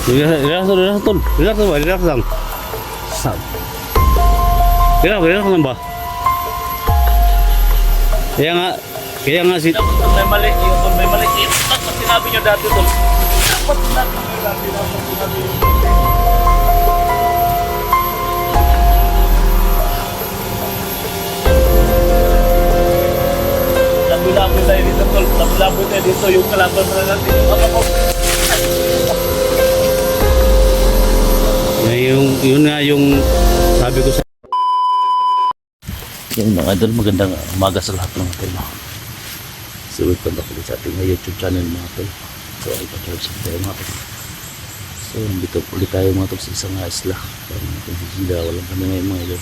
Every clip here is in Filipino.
Relax tol. Relax ba? Relax lang. Sab. Relax lang ba? Kaya nga si... Dapat may mali yun, tol. May mali yun. Dapat sinabi nyo dati, tol. Dapat sinabi nyo dati. Dapat sinabi nyo dati. Laboy-laboy tayo dito, tol. Laboy-laboy tayo dito. Yung kalaban na natin. Yun nga yung sabi ko sa... Yung mga idol, magandang umaga sa lahat ng tol. So, welcome back ulit sa ating YouTube channel mga tol. So, ay pa-charge tayo mga tol. So, nandito ulit tayo mga tol sa isang isla. Parang natin sisida, walang kami ngayon mga idol.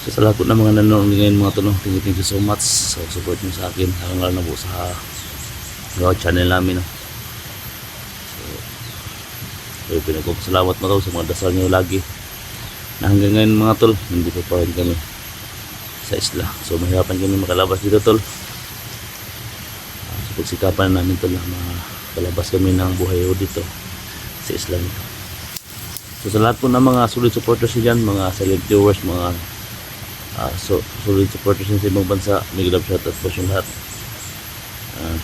So, sa lahat po ng mga nanonood ngayon mga tol, thank you so much. So, support nyo sa akin. Hanggang na po sa channel namin. So, pinagpapasalamat mga tol sa mga dasal nyo lagi. Na hanggang ngayon mga tol, nandito pa rin kami sa isla. So, mahirapan kami makalabas dito tol. So, pagsikapan namin tol na makalabas kami ng buhay dito sa isla nito. So, sa lahat po ng mga solid supporters dyan, mga silent viewers, mga solid supporters sa ibang bansa, may love shoutout po yung lahat.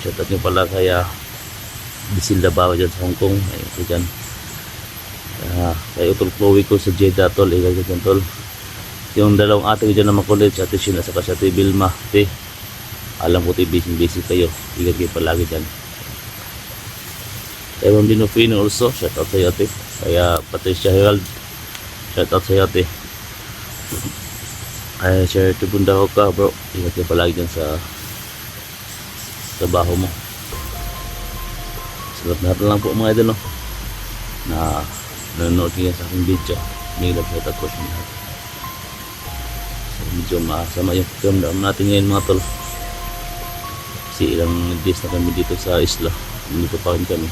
Shoutout nyo pala kaya Bisilda Bawa dyan sa Hong Kong. Ayun ko dyan. Kay Utol Chloe ko sa Jeddah tol, igagad yan tol. Yung dalawang ate ko dyan na makulit, si Ate Shin at saka si Ate Vilma. Alam ko busy kayo, igagad kayo palagi dyan. Kay Ma'am Dinofino also, shout out sa iyo ate. Kaya Patricia Herald, shout out sa iyo ate. Ay share to Bundaho ka bro, igagad kayo palagi dyan sa trabaho mo. Salamat natin lang po mga idol no, na nanonood kayo sa aking video. May love shoutout po sa lahat. So, medyo masama yung pagkamdam natin ngayon mga tol. Kasi ilang days na kami dito sa isla. Dito pa rin kami.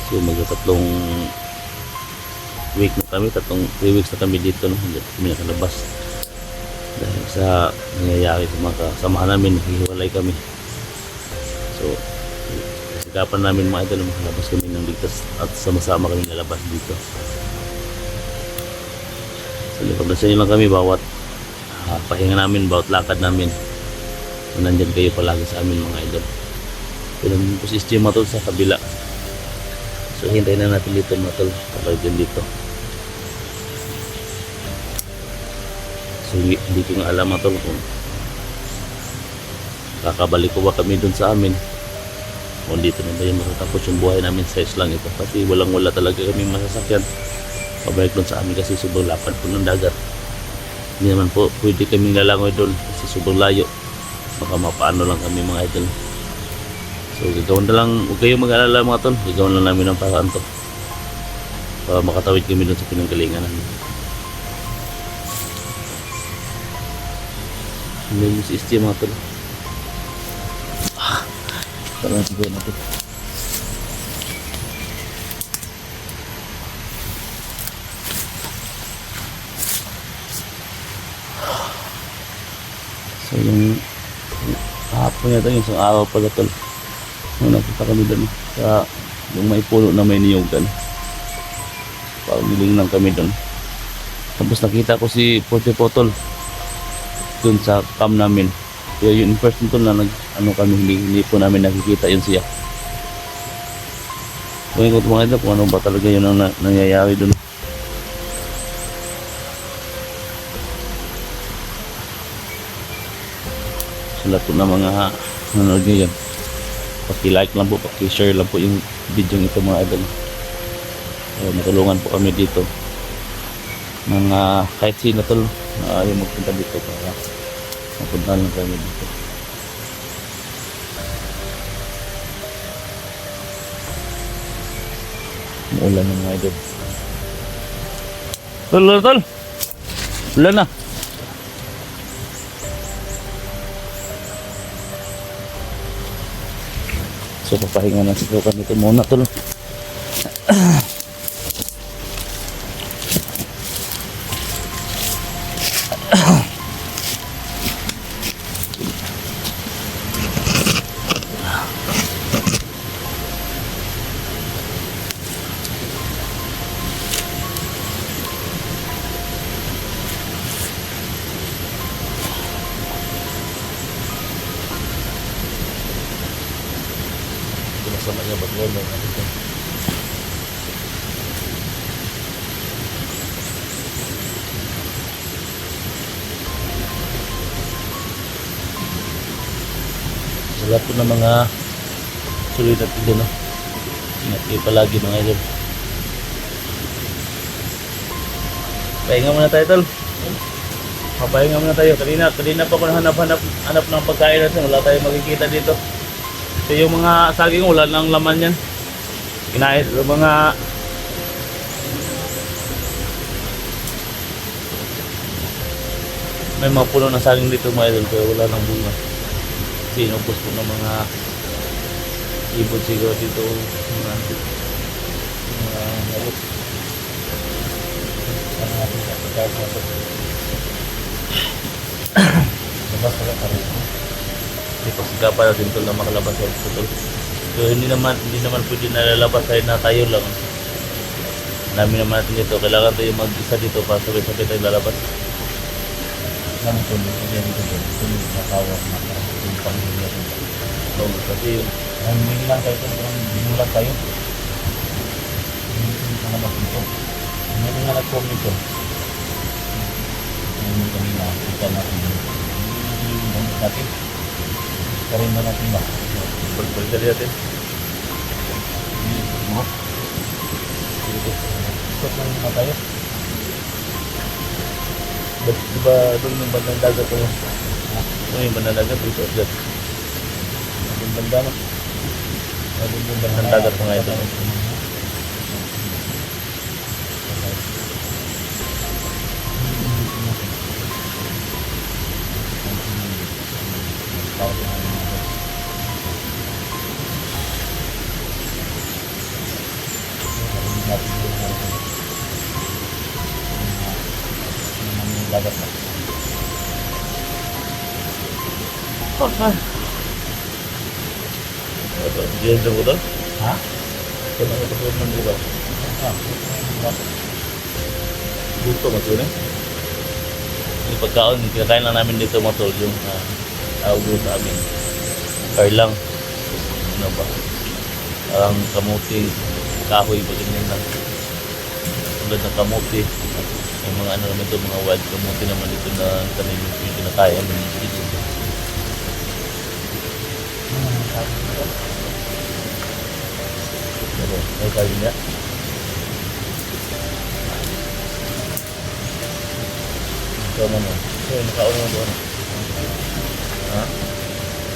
So magkatatlong week na kami. 3 weeks na kami dito. No? Hindi kami nakalabas. Dahil sa nangyayari sa mga kasamahan namin. Hihiwalay kami. So kasikapan namin mga idol, makalabas kami ng ligtas at sama-sama kami lalabas dito. So lipabrasan nyo lang kami bawat pahinga namin, bawat lakad namin. So, nandyan kayo palagi sa amin mga idol. Pinang po sistema to sa kabila. So hintayin na natin dito mga tol, palagi din dito. So hindi ko nga alam mga tol kung kakabalik ko ba kami dun sa amin kung dito na ba yung matatapos yung buhay namin sa islang ito, kasi walang wala talaga kami masasakyan pabalik doon sa amin kasi sobrang lapad po ng dagat. Hindi naman po pwede kaming lalangoy doon kasi sobrang layo, baka mapaano lang kami mga idol. So gagawin na lang, huwag kayong mag-alala mga tol, gagawin lang namin ng paraan to para makatawid kami doon sa pinanggalingan namin. Hindi mo si Isti mga tol. Tara natin gawin natin. So yung hapon yata yung isang araw pala tol, nung nakita kami doon sa yung may puno na may niyugan, parang niling lang kami doon. Tapos nakita ko si Porte Potol doon sa cam namin. Kaya yun first nito na kami, hindi po namin nakikita yun siya. Kung ko mga ito kung ano ba talaga yun ang nangyayari dun. Sa lahat po ng mga nanonood nyo yan, paki-like lang po, paki-share lang po yung video ito mga idol. So, matulungan po kami dito mga kahit sino tol na ayaw magpunta dito para mapunta lang kami dito. Umulan ng mga idol. Tol. Ulan na. So papahinga na siguro kami ito muna tol. masama niya pag-ulo. Sa lahat po ng mga sulit at ito, no? Ingat kayo palagi mga idol. Pahinga muna tayo, tol. Papahinga muna tayo. Kanina pa ako hanap ng pagkain natin. Wala tayong makikita dito. So yung mga saging, wala nang laman yan. Kinain yung mga may mga puno ng saging dito mga idol, pero wala nang bunga. Kasi inubos po ng mga ibon siguro dito. Mga halos. Ano natin sa pagkain natin? Labas pala pa rin. Hindi pa sigapa natin ito na makalabas sa ito. So hindi naman pwede nalalabas kahit na tayo lang. Namin naman natin ito. Kailangan tayo mag-isa dito para sabay-sabay tayo lalabas. Lang ito, hindi dito doon. Ito yung nakawag na parang yung pamilya rin. So, kasi Ang hindi lang kayo ito, parang binulat tayo. Hindi ito naman ito. Hindi nga nag-comment ito. Yung kanina, kita natin yun. Hindi yung gamit natin. Karin na natin ba? balik natin. Hindi mo. Stop lang muna tayo. Diba doon yung bandang dagat ko? Doon yung bandang dagat, resort dyan. Yung banda no? Yung bandang dagat ko nga ito. Dagat na. Diyan sa buto? Ha? Kaya mga kapatid ng buto. Dito matuloy. Yung pagkaon, kinakain lang namin dito mga tol, yung tawag doon sa amin. Karlang. Ano ba? Parang kamuti, kahoy, ba ganyan lang. Tulad ng kamuti. Yung mga ano naman ito, mga wild kamuti naman dito na tanim yung kinakain namin dito. Pero, may kain niya. Ito naman. Ito yung nakaon mo doon. Ha?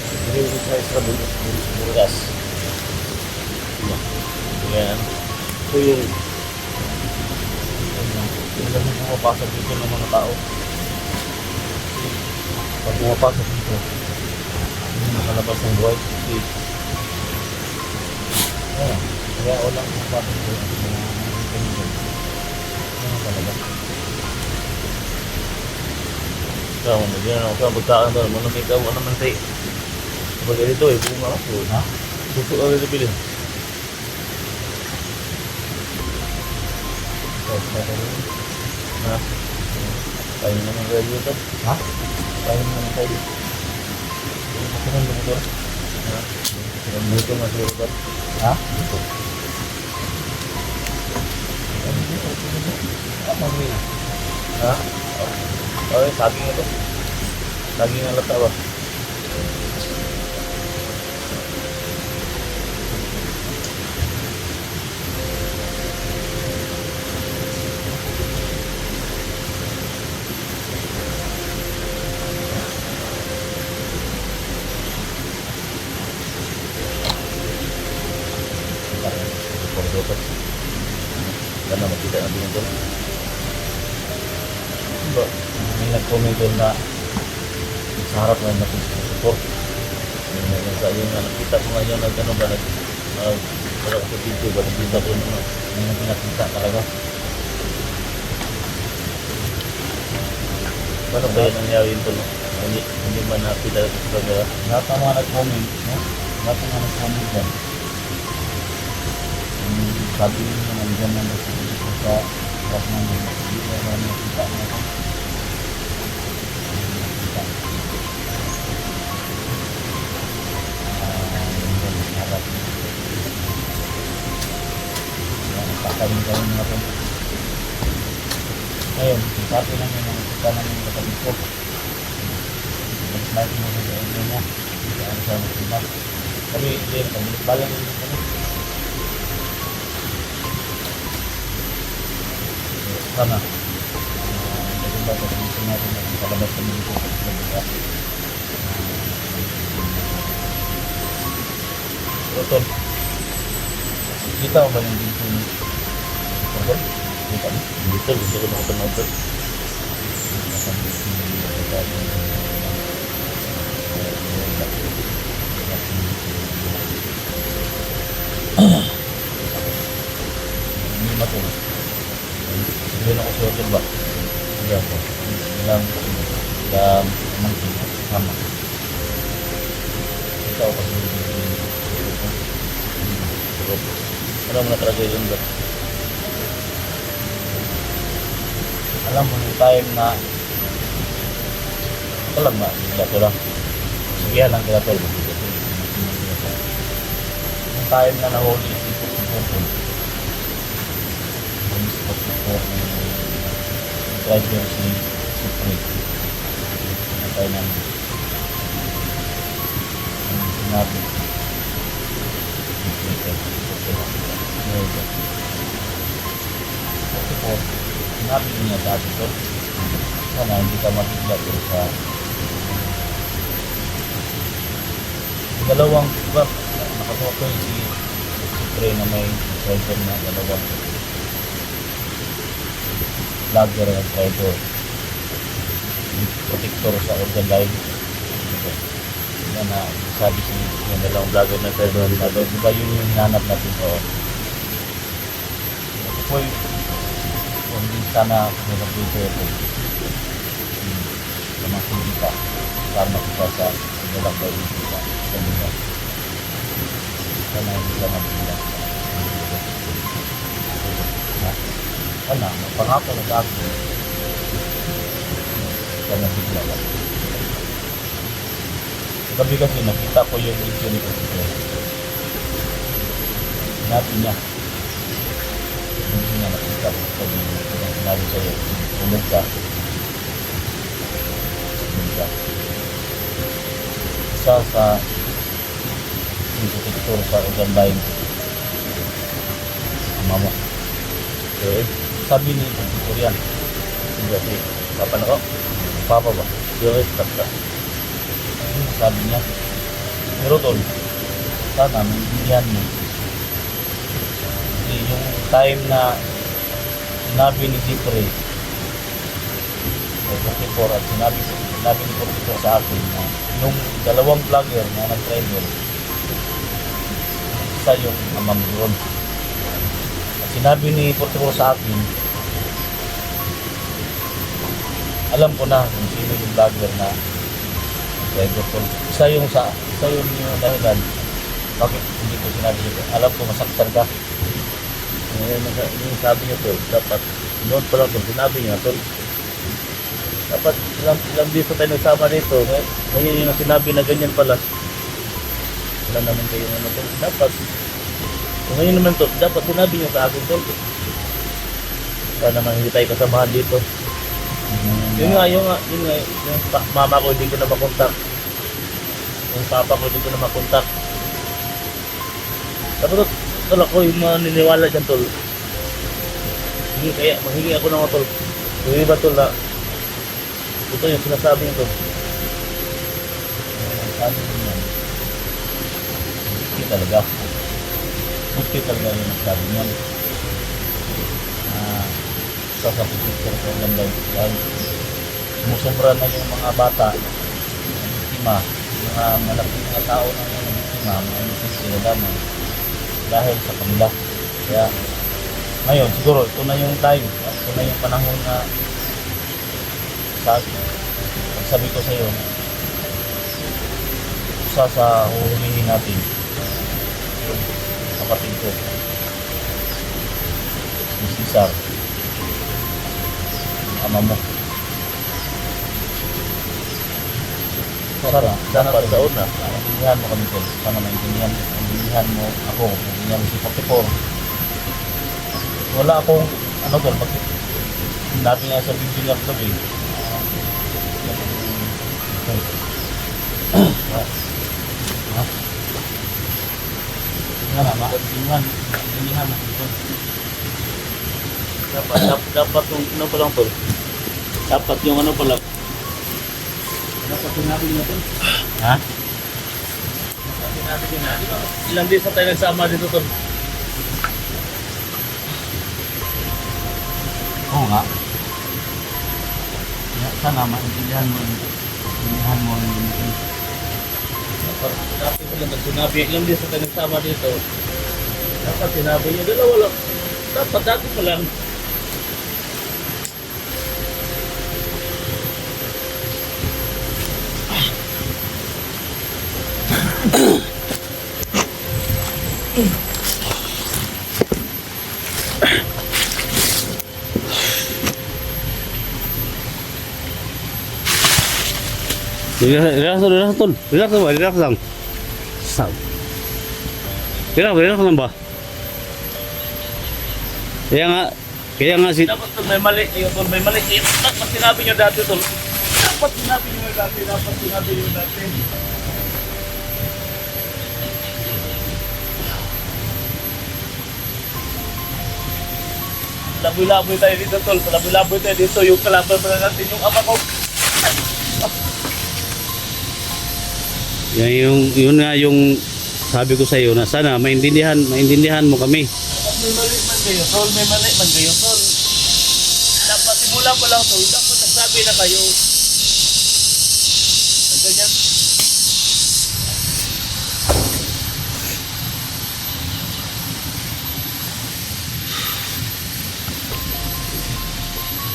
Hindi ko sa isra bugas. Yan. Ito yung kasi pumapasok dito ng mga tao. Pag pumapasok dito, hindi nakalabas ng buhay. Kaya walang pumapasok dito. Ano talaga? Ikaw, nagyan ako sa pagkaan doon. Manong ikaw, ano man tayo. Kapag dito eh, bunga ako. Ha? Suso ka rin bilhin. Ha? Tayo naman kayo dito. Ha? Tayo naman kayo dito. Ito ng lugar? Ha? Dito nga sa lugar. Ha? Dito. Ha? Okay, saging ito. Saging ang lata ba? Pordotas. Sana makita natin ito. Ba? May nag-comment doon na sa harap na natin support. Sa yung nakita ko ngayon nag-ano ba parang sa video ba nakita ko naman. May nang pinakita talaga. Paano ba yan nangyari ito? No? Hindi man nakita sa camera. Lahat ng mga nag-comment, no? Lahat ng mga nag-comment dyan. Sabi nyo naman dyan na sa harap na hindi ko naman nakita mo. Nakita. Harap. kami mga tol. Ngayon, sabi lang yung mga kita namin yung kapatid ko. Nag-smile mo sa area niya. Ano siya magsimba. Kami, hindi, pag-balang yung kami. Sana. Nagsimba sa kami natin na kalabas kami dito sa Pagkakita. Tol, kita mo ba yung dito ni Tol? Kita mo? Dito, gusto ko nakapanood tol. Hindi matulog. Sabihin ako sa hotel ba? Hindi ako. Ilang mangkin. Sama. Ito ako sa Ano mo na talaga yun ba? alam mo yung time na ito lang ba? Ito lang. Sige lang kaya tol. Yung time na nahuli si Pupupupul. Yung si Pupupul driver si Supri. Yung time na yung sinabi Pupupul sinabi niya sa atin tol. Sana hindi ka mabigla tol sa dalawang iba nakatuwa ko si Supre na may driver na dalawang vlogger at driver protector sa organ line yan na sabi si yung dalawang vlogger na driver diba yun yung hinanap natin so ito po yung hindi sana nilagay ito sa mga sindika para makita sa nilagay dito sa kanila sana hindi ka mabila sana pangako na sa akin sana bigla lang gabi kasi nakita ko yung video ni Pupupul sinabi niya hindi niya nakita ko sinabi sa'yo tulog ka isa sa protector sa organ line ama mo Okay. sabi ni protector yan Hindi kasi, papa na ko. papa ba Okay, stop ka. sabi niya pero tol sana maintindihan mo kasi yung time na sinabi ni Zipre o 44 at sinabi ni 44 sa akin na yung dalawang vlogger na nag-travel isa yung amam doon at sinabi ni 44 sa akin alam ko na kung sino yung vlogger na driver ko isa yung dahilan bakit hindi ko sinabi ito alam ko masaktan ka Ngayon, yung sabi niya tol, dapat, noon pa lang tol, sinabi niya tol, dapat ilang dito tayo nagsama nito, ngayon yung sinabi na ganyan pala, wala naman kayo ano tol, dapat, kung ngayon naman tol, dapat sinabi niya sa akin tol, para naman hindi tayo kasamahan dito. Yun nga, yung mama ko hindi ko na makontak, yung papa ko hindi ko na makontak. Tapos tol ako yung maniniwala dyan tol. Maghingi ako ng mga tol. Yung iba tol na ito yung sinasabi nito. sabi niya hindi talaga buti talaga yung nagsabi niya sa protector sa organ line dahil sumusobra na yung mga bata mga biktima mga malaking mga tao na yung biktima mga innocent sila damay dahil sa kanila kaya ngayon siguro ito na yung time ito na yung panahon na sabi ko sa iyo isa sa huhulihin natin yung kapatid ko si Cesar ama mo sana Dapat sa una. maintindihan mo kami tol sana maintindihan mo ako maintindihan mo si 44 wala akong, ano tol, natin nga sa video nga tol eh. Dapat yung ano pa lang tol. Dapat yung ano pa lang. Dapat sinabi niya tol. Ha? Sinabi niya na. Ilang days na tayo nagsama dito tol. Oo nga. Sana maintindihan mo. Maintindihan mo ang ganito. Dapat ko lang sinabi. Ilang days na tayo nagsama dito. Dapat sinabi niya. Dalawa lang. Dapat dati pa lang. Relax tol. Relax ba? Relax lang. Sab. Relax lang ba? Kaya nga si Dapat tol may mali. Yung tol may mali. Dapat sinabi niyo dati tol. Dapat sinabi niyo dati. Dapat sinabi niyo dati. Laboy-laboy tayo dito tol. Laboy-laboy tayo dito. Yung kalaban pa natin yung ama ko. yun nga yung sabi ko sa iyo na sana maintindihan mo kami. Dapat may mali man kayo tol. May mali man kayo tol. Dapat simula pa lang tol. Dapat nagsabi na kayo. Ganyan.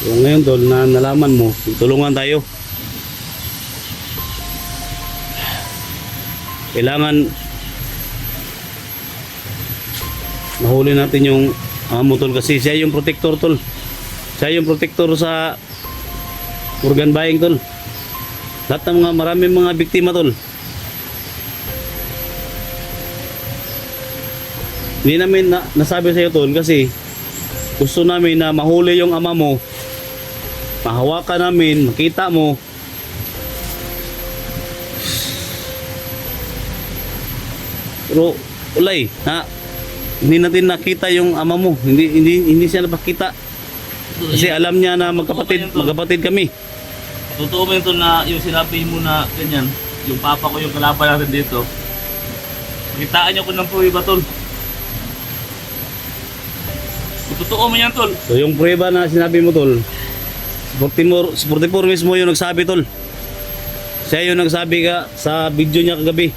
So ngayon tol na nalaman mo, tulungan tayo. Kailangan mahuli natin yung amo tol kasi siya yung protector tol. Siya yung protector sa organ buying tol. Lahat ng maraming mga biktima tol. Hindi namin nasabi sa iyo tol kasi gusto namin na mahuli yung ama mo. Mahawakan namin, makita mo. Pero ulay, hindi natin nakita yung ama mo. Hindi siya napakita. Kasi alam niya na magkapatid kami. Totoo ba ito na yung sinabi mo na ganyan, yung papa ko yung kalaban natin dito. Kitaan niyo ko ng prueba tol. Totoo mo yan tol. So yung prueba na sinabi mo tol, si 44 mismo yung nagsabi tol. Siya yung nagsabi ka sa video niya kagabi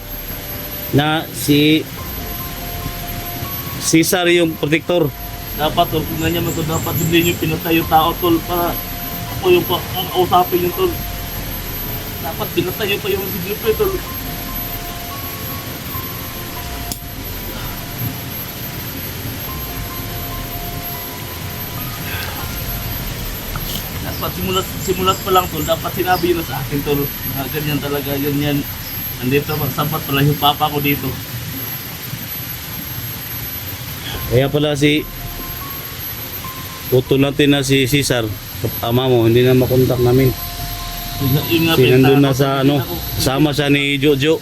na si Cesar yung protector. Dapat tol, kung ganyan mo tol, dapat hindi nyo pinatay yung tao tol para ako yung kausapin yung tol. Dapat pinatay nyo pa yung siglipe tol. Dapat simulat pa lang tol, dapat sinabi yun na sa akin tol. Ganyan talaga, ganyan. Nandito magsabat pala yung papa ko dito. Kaya pala si utol natin na si Cesar, ama mo, hindi na makontak namin. Yun nga, Si nandun na pinatay sa ako. sama siya ni Jojo.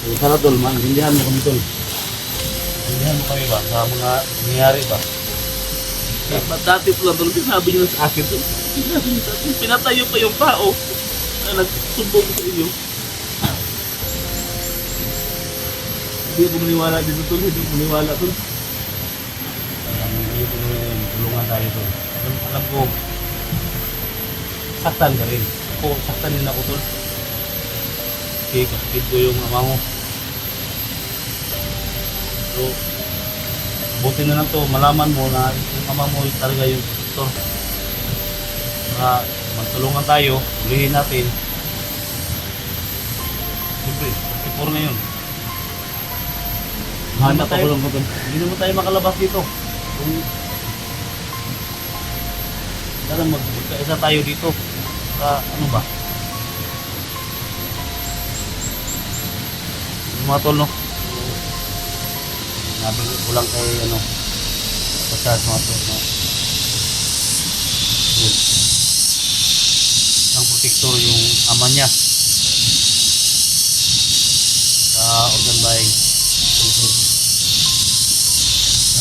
So, sana tol, maintindihan mo kami tol. Maintindihan mo kami ba sa mga nangyayari ba? Dapat dati po lang tol, sinabi nyo sa akin tol. Sinabi nyo sa akin, pinatayo pa yung tao na nagsumbong sa inyo. Hindi ko maniwala dito tol, hindi ko maniwala tol. Hindi ko tulungan tayo tol. Alam ko, saktan ka rin. Saktan din ako tol. Okay, kapatid ko yung ama mo. So, buti na lang to, malaman mo na yung ama mo talaga yung doktor. Magtulungan tayo, ulihin natin. Siyempre, 44 na yun. Hanap ako lang ko tol. Hindi naman tayo makalabas dito. Kung parang magkaisa tayo dito. Ano ba? Yung mga tol, no? Sabi ko lang kay ano, pasas mga tol, no? Yun. Isang protector yung ama niya sa organ buying.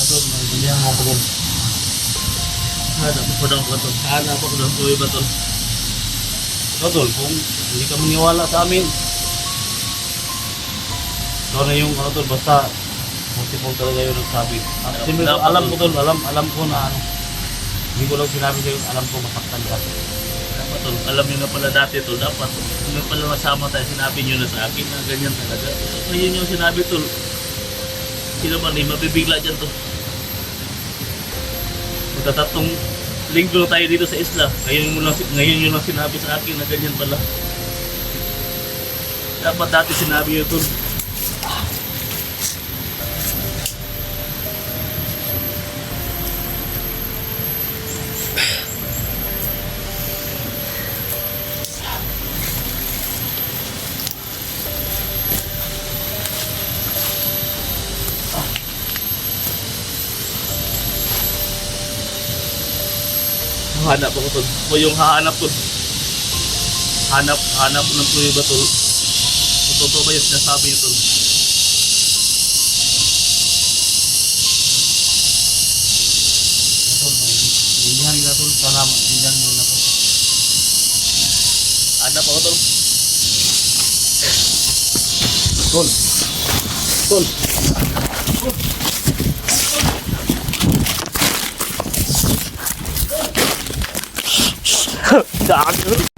Tol, may bilihan mo ko. Hanap ko daw ba to? Hanap ko daw tuloy ba to? Tol, kung hindi ka maniwala sa amin, ito na yung ano tol, basta multiple talaga yung nagsabi. Siyempre, Dapat, alam ko tol. tol, alam ko na ano, hindi ko lang sinabi sa'yo, alam ko masaktan ka. Dapat tol, alam nyo na pala dati tol, dapat kung may pala nasama tayo, sinabi nyo na sa akin na ganyan talaga. Ngayon yung sinabi tol, sino man eh, mabibigla dyan tol. Magkatatlong linggo na tayo dito sa isla, ngayon yun lang sinabi sa akin na ganyan pala. Dapat dati sinabi nyo tol. Hanap ako tol. O yung hahanap tol. Hanap ko ng prueba tol. Kung totoo ba yung sinasabi niyo tol. Tol, hindi nila tol, sana maintindihan mo na po. Hanap ako tol. Tol, tol, Gago.